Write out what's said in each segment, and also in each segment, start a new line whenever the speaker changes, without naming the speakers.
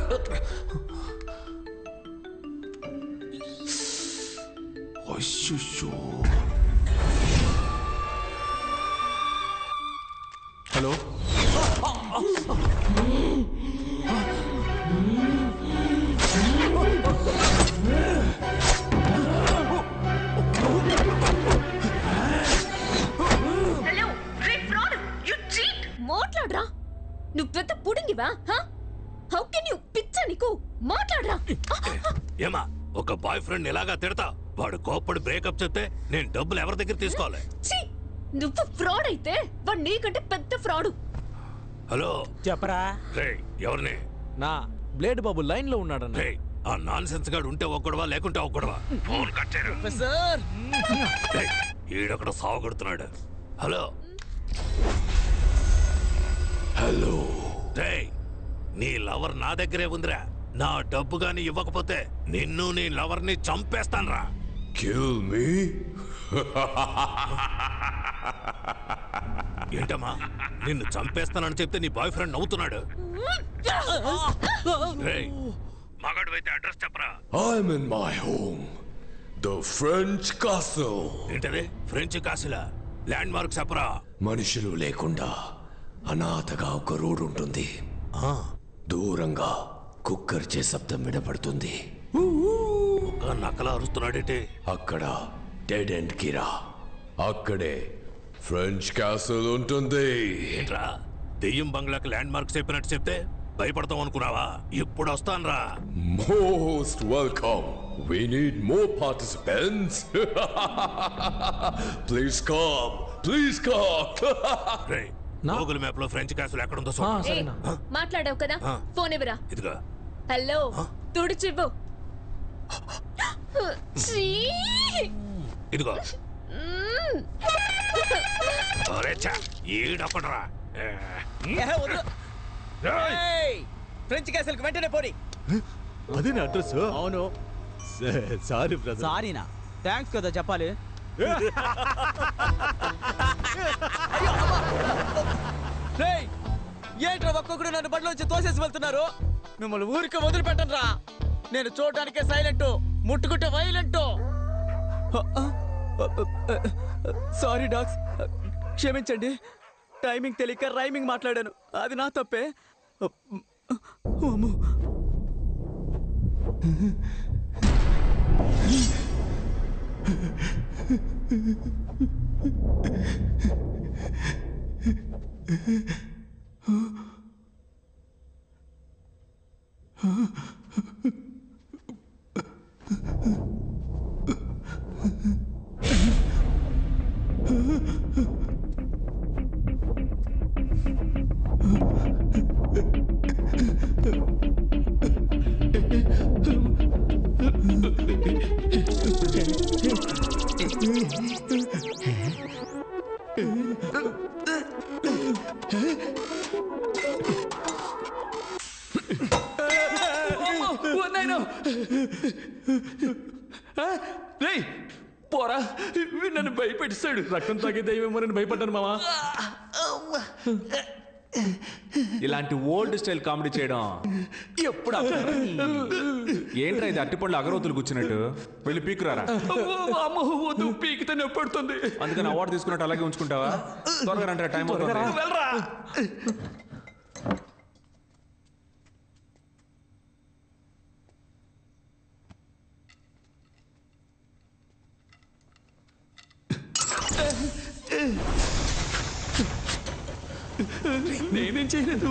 Hello
మాట్లాడరా నువ్వు పెద్ద పుడింగివా హౌ కెన్ యు పిచ్చా నీకు మాట్లాడరా
ఏమా ఒక బాయ్ ఫ్రెండ్ ఇలాగా తిడతా వాడు కోప్పడి బ్రేకప్ చెప్తే నేను డబ్బులు ఎవరి దగ్గర తీసుకోవాలి
నువ్వు ఫ్రాడ్ అయితే వాడు నీకంటే పెద్ద ఫ్రాడ్
హలో
చెప్పరా
ఎవరిని
నా బ్లేడ్ బాబు లైన్ లో ఉన్నాడన్న
ఆ నాన్ సెన్స్ గాడు ఉంటే ఒక్కడవా లేకుంటే ఒక్కడవా ఫోన్ కట్ చేయరు ఈడొకడు సావగొడుతున్నాడు హలో
హలో
నీ లవర్ నా దగ్గరే ఉందిరా నా డబ్బు గాని ఇవ్వకపోతే నిన్ను నీ లవర్ ని చంపేస్తాన్రా
కిల్ మీ
ఏంటమ్మా నిన్ను చంపేస్తానని చెప్తే నీ బాయ్ ఫ్రెండ్ నవ్వుతున్నాడు మగాడు అడ్రస్ చెప్పరా
I'm in my home, the French castle.
ఏంటది ఫ్రెంచ్ కాసిలా ల్యాండ్ మార్క్ చెప్పరా
మనుషులు లేకుండా అనాథగా ఒక రోడ్ ఉంటుంది దూరంగా కుక్కర్చే శబ్దం వినపడుతుంది
ఒక నక్కలా అరుస్తున్నాడేంటి
అక్కడ డెడ్ ఎండ్ కిరా అక్కడే ఫ్రెంచ్ క్యాసిల్ ఉంటుంది
ఏంట్రా దెయ్యం బంగ్లాకి ల్యాండ్ మార్క్ చెప్పినట్టు చెప్తే భయపడతాం అనుకున్నావా ఇప్పుడు వస్తాన్రా
most welcome we need more participants please come
Google map లో ఫ్రెంచ్ క్యాసిల్ ఎక్కడ ఉందో
మాట్లాడావు కదా ఫోన్ ఇవ్వరా
ఇదిగో
హలో తుడిచివ్వు
ఇదిగో ఈడొకడరా
ఫ్రెంచ్ క్యాసిల్ వెంటనే పోనీ
అదే నా అడ్రస్
అవును
సారీ బ్రదర్
సారీనా థ్యాంక్స్ కదా చెప్పాలి ఏంట్రా ఒక్కొక్కడు నన్ను బండ్లో వచ్చి తోసేసి వెళ్తున్నారు మిమ్మల్ని ఊరికే వదిలిపెట్టను రా నేను చూడటానికే సైలెంట్ ముట్టుకుంటే వైలెంట్ సారీ డాగ్స్ క్షమించండి టైమింగ్ తెలియక రైమింగ్ మాట్లాడాను అది నా తప్పే
పోరా నన్ను భయపెట్టిస్తాడు రక్తం తాగే దయ్యమేమో నన్ను భయపడ్డాను మావా ఇలాంటి ఓల్డ్ స్టైల్ కామెడీ చేయడం ఎప్పుడు ఏంట్రా ఇది అట్టిపండ్లు అగరవతులు కూర్చున్నట్టు వెళ్ళి పీకురారా పీకితే నొప్పడుతుంది అందుకని అవార్డు తీసుకున్నట్టు అలాగే ఉంచుకుంటావా త్వరగా అంటే టైం వెళ్ళరా నేనేం చేయలేదు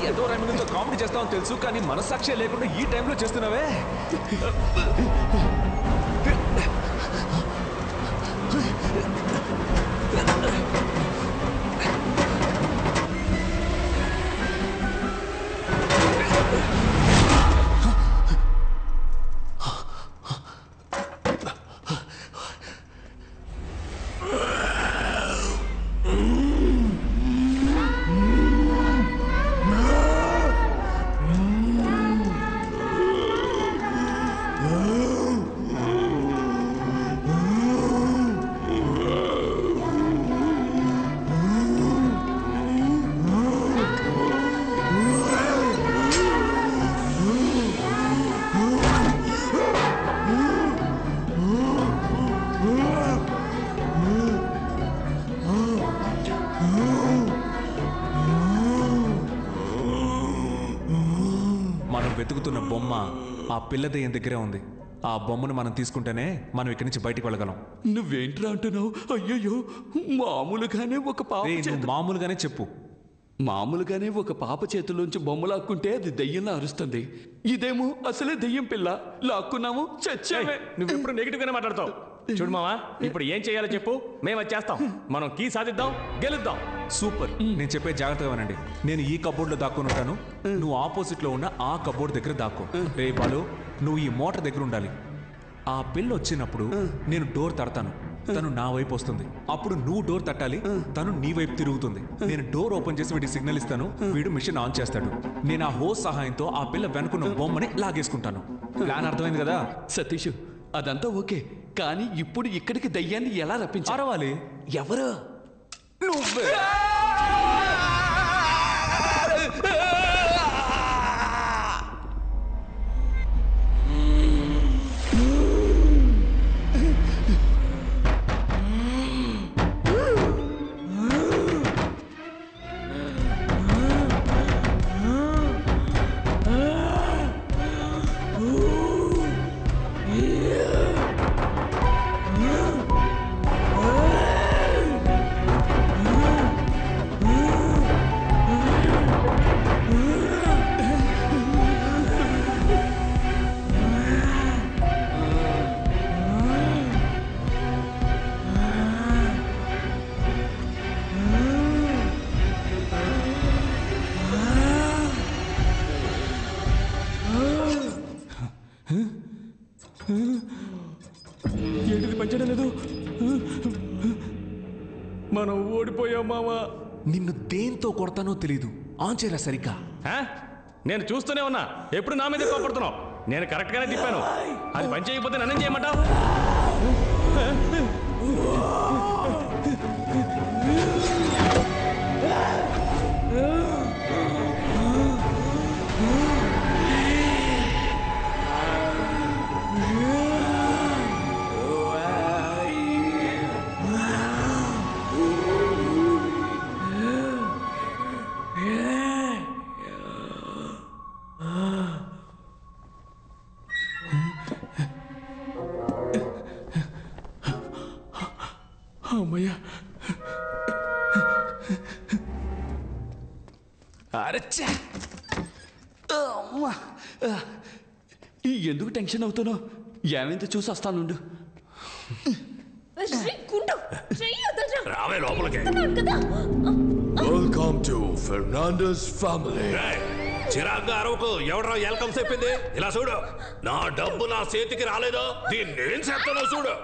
ఏదో రైమింగ్తో కామెడీ చేస్తామని తెలుసు కానీ మనసాక్షి లేకుండా ఈ టైంలో చేస్తున్నావే వెతుకుతున్న బొమ్మ ఆ పిల్ల దెయ్యం దగ్గరే ఉంది. ఆ బొమ్మను మనం తీసుకుంటేనే మనం ఇక్కడి నుంచి బయటికి వెళ్ళగలం.
నువ్వేంట్రా అంటున్నావు? అయ్యయ్యో, మామూలుగానే ఒక పాప
నువ్వు మామూలుగానే చెప్పు.
మామూలుగానే ఒక పాప చేతుల్లోంచి బొమ్మ లాక్కుంటే అది దెయ్యంలా అరుస్తుంది. ఇదేమో అసలే దెయ్యం పిల్ల, లాక్కున్నాము చచ్చామే.
నువ్వెప్పుడు నెగిటివ్ గానే మాట్లాడతావు. చూడు మావా, ఇప్పుడు ఏం చేయాలో చెప్పు, మేము వచ్చేస్తాం. మనం కీ సాధిద్దాం, గెలుద్దాం.
సూపర్. నేను చెప్పే జాగ్రత్తగా వినండి. నేను ఈ కబోర్డ్లో దాక్కుని ఉంటాను, నువ్వు ఆపోజిట్ లో ఉన్న ఆ కబోర్డ్ దగ్గర దాక్కో. రే బాలు, నువ్వు ఈ మోటార్ దగ్గర ఉండాలి. ఆ పిల్ల వచ్చినప్పుడు నేను డోర్ తడతాను, తను నా వైపు వస్తుంది. అప్పుడు నువ్వు డోర్ తట్టాలి, తను నీ వైపు తిరుగుతుంది. నేను డోర్ ఓపెన్ చేసి వీడికి సిగ్నల్ ఇస్తాను, వీడు మిషన్ ఆన్ చేస్తాడు. నేను ఆ హోస్ సహాయంతో ఆ పిల్ల వెనుకున్న బొమ్మని లాగేసుకుంటాను. ప్లాన్ అర్థమైంది కదా?
సతీష్, అదంతా ఓకే, కానీ ఇప్పుడు ఇక్కడికి దయ్యాన్ని ఎలా రప్పించాలి?
అరవాలి.
ఎవరు?
నువ్వే.
ఏంటిది పచ్చడం లేదు? మనం ఓడిపోయాం మావా.
నిన్ను దేంతో కొడతానో తెలీదు. ఆన్ చేయరా సరిగ్గా.
నేను చూస్తూనే ఉన్నా, ఎప్పుడు నా మీద కోపడుతున్నావు. నేను కరెక్ట్ గానే తిప్పాను, అది పని చేయకపోతే నన్ను చేయమంటావు?
అమ్మయ్యా.
అరచ్చా.
ఎందుకు టెన్షన్ అవుతున్నావు? ఏమైంది చూసి వస్తానుండు.
రావే లోపలికి.
Welcome to Fernandez family.
చిరాగ్గా అరవకు. ఎవడరా వెల్కమ్ చెప్పింది? ఇలా చూడు, నా డబ్బు నా చేతికి రాలేదో దీన్ని నేను చేస్తానో చూడు.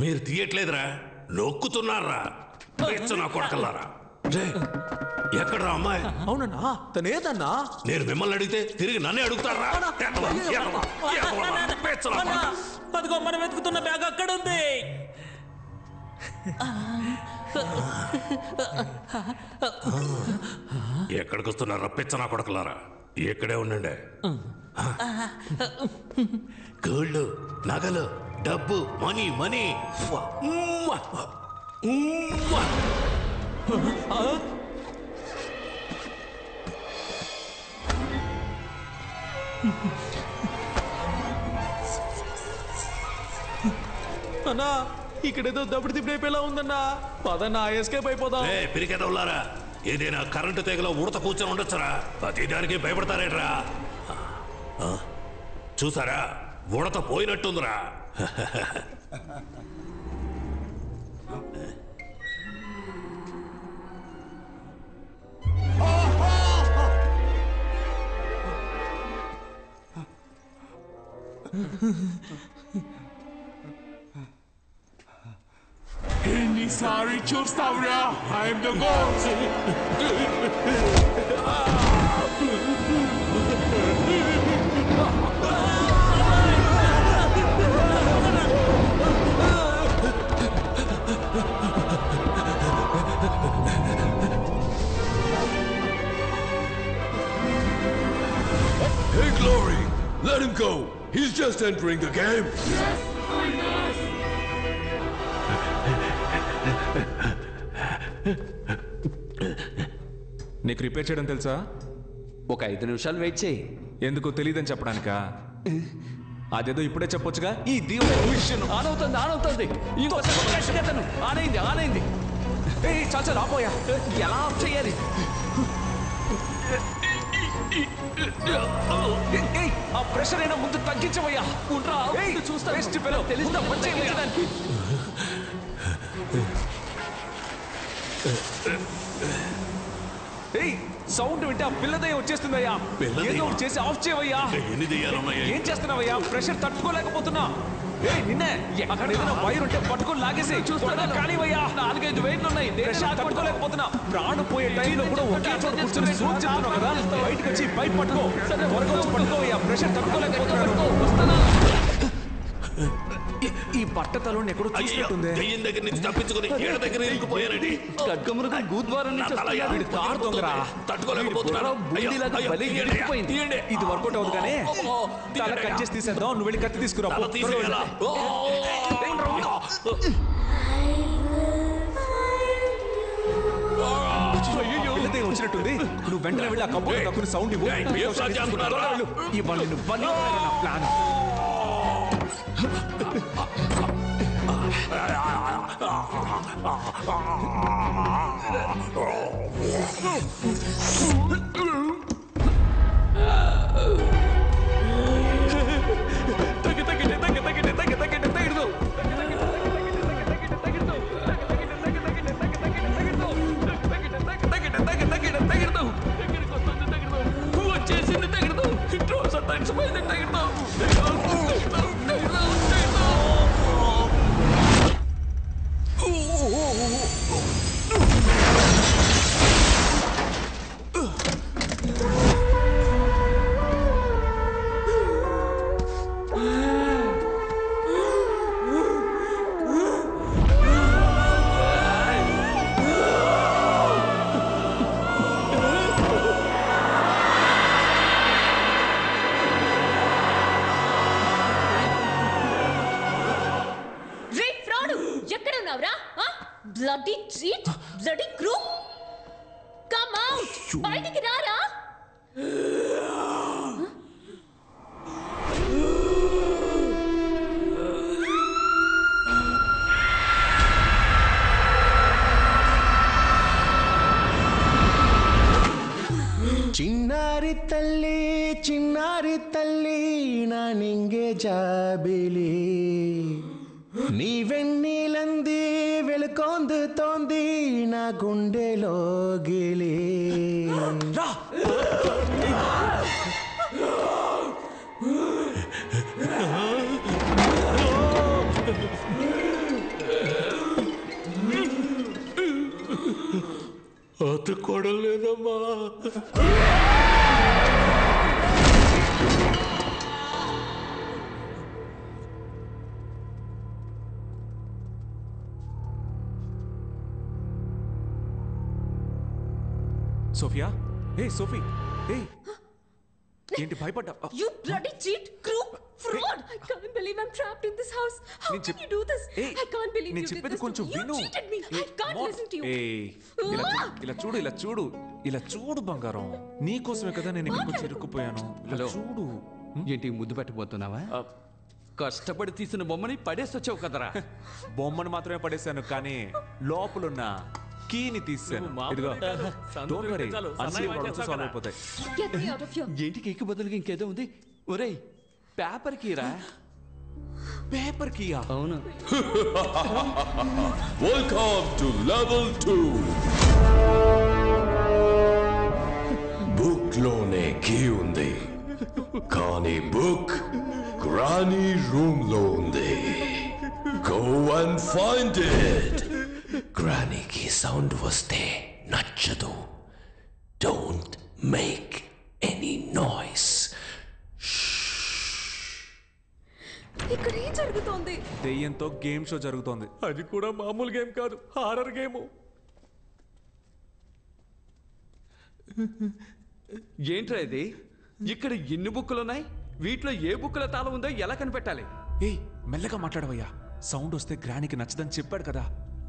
మీరు తీయట్లేదురా, నొక్కుతున్నారా? నా కొడకల్లారా. ఎక్కడ్రా అమ్మాయి?
అవునన్నా, తనేదన్నా?
నేను మిమ్మల్ని అడిగితే తిరిగి నన్నే అడుగుతారా?
అదిగో మనం వెతుకుతున్న బ్యాగ్ అక్కడ ఉంది.
ఎక్కడికి వస్తున్నారా పిచ్చనా కొడకలారా? ఇక్కడే ఉండండి. గోల్డ్, నగలు, డబ్బు, మనీ మనీ.
అన్నా, ఇక్కడేదో దప్పుడు తిప్పినైపోయేలా ఉందన్నా. పదన్నా, ఎస్కేప్ అయిపోదాం.
పిరికెదవులారా, ఏదైనా కరెంటు తెగలో ఉడత కూర్చొని ఉండొచ్చురా. ప్రతి దానికి భయపడతారేట్రా? చూసారా, ఉడత పోయినట్టుందిరా.
ఎన్నిసారి చూస్తావురా? I'm the god. just entering the game?
నీకు రిపేర్ చేయడం తెలుసా?
ఒక 5 నిమిషాలు వెయిట్ చేయి.
ఎందుకు తెలియదని చెప్పడానికా? అదేదో ఇప్పుడే చెప్పొచ్చుగా.
ఇది ఆన్ అవుతుంది. ఇంకోసారి గట్టిగా తను. ఆన్ అయింది.
చాలు ఆపోయా.
ఎలా ఆఫ్ చేయాలి? ఆ ప్రెషర్ అయినా ముందు తగ్గించవయ్యా. చూస్తా తెలుస్తా తగ్గించడానికి.
సౌండ్ వింటే ఆ పిల్లదయ్య వచ్చేస్తుందయ్యా. ఏదో ఒకటి చేసి ఆఫ్ చేయవయ్యా. ఏం చేస్తున్నావయ్యా? ప్రెషర్ తట్టుకోలేకపోతున్నా. నిన్నే అక్కడ ఏదైనా వైర్ ఉంటే పట్టుకొని లాగేసి చూస్తున్నా. కానివయ్యా, 4-5 వైర్లు ఉన్నాయి. ప్రెషర్ తట్టుకోలేకపోతున్నా. ప్రాణం పోయే టైంలో కూడా ఒకే చోట కూర్చొని సూట్ చేస్తున్నావు కదా. బయటకు వచ్చి పైప్ పట్టుకో. త్వరగా వచ్చి పట్టుకోవయ్యా. ప్రెషర్ తట్టుకోలేకపోతున్నాను. ఈ బట్టతలోని ఎక్కడో చూసినట్టుంది.
దెయ్యం దగ్గర నుంచి తప్పించుకుని ఈడ దగ్గర ఇరుక్కుపోయానండి.
ఖడ్గమృగం గూద్వారం నుంచి
వీడి కారు దొంగరా.
తట్టుకోలేకపోతున్నాను.
ఇది వర్కౌట్ అవుతుంది కానీ తల కట్ చేసి తీసేద్దాం. నువ్వు వెళ్ళి కత్తి తీసుకురా. వచ్చినట్టుంది. నువ్వు వెంటనే వెళ్ళి ఆ కబ్బోర్డ్ తక్కువ సౌండ్ ఇవ్వు. ఇవాళ plan.
Bloody cheat! Bloody crook! Come out! బయటికి రారా?
చిన్నారి తల్లి నా నింగే జాబిలి నీ వెన్నీలంది వెలుకొందుతోంది నా గుండెలో గిలి.
అతుక్కోవడం లేదమ్మా.
సోఫియా, సోఫీ, ఏంటి భయపడ్డా?
You bloody cheat, crook, fraud! I can't believe I'm trapped in this house. How can you do this? I can't believe you did this to me. You cheated me. I can't listen to you.
ఇలా చూడు బంగారం. నీకోసమే కదా నేను ఇక్కడికి ఇరుక్కుపోయాను.
Hello
చూడు.
ఏంటి ముద్దు పెట్టబోతున్నావా? కష్టపడి తీసిన బొమ్మని పడేసొచ్చావు కదరా.
బొమ్మను మాత్రమే పడేశాను కానీ లోపలున్న కీని తీసాను. ఇదిగో, డోంట్ వరీ, అన్ని ప్రాబ్లమ్స్ సాల్వ్ అయిపోతాయి.
Get me out of here.
ఏంటి కేక్ బదులుగా ఇంకేదో ఉంది? ఒరేయ్, పేపర్ కీరా.
Paper Kia?
అవును.
Welcome to level 2. బుక్ లోనే కీ ఉంది కానీ బుక్ గ్రానీ రూమ్ లో ఉంది. Go and find it. గ్రానీకి సౌండ్ వస్తే నచ్చదు. Don't make any noise.
ఇక్కడ ఏం జరుగుతోంది?
దెయ్యంతో గేమ్ షో జరుగుతోంది.
అది కూడా మామూలు గేమ్ కాదు, హారర్ గేమ్.
ఏంట్రా ఇది? ఇక్కడ ఎన్ని బుక్కులు ఉన్నాయి? వీటిలో ఏ బుక్కుల తాళం ఉందో ఎలా కనిపెట్టాలి?
ఏయ్ మెల్లగా మాట్లాడవయ్యా. సౌండ్ వస్తే గ్రానికి నచ్చదని చెప్పాడు కదా.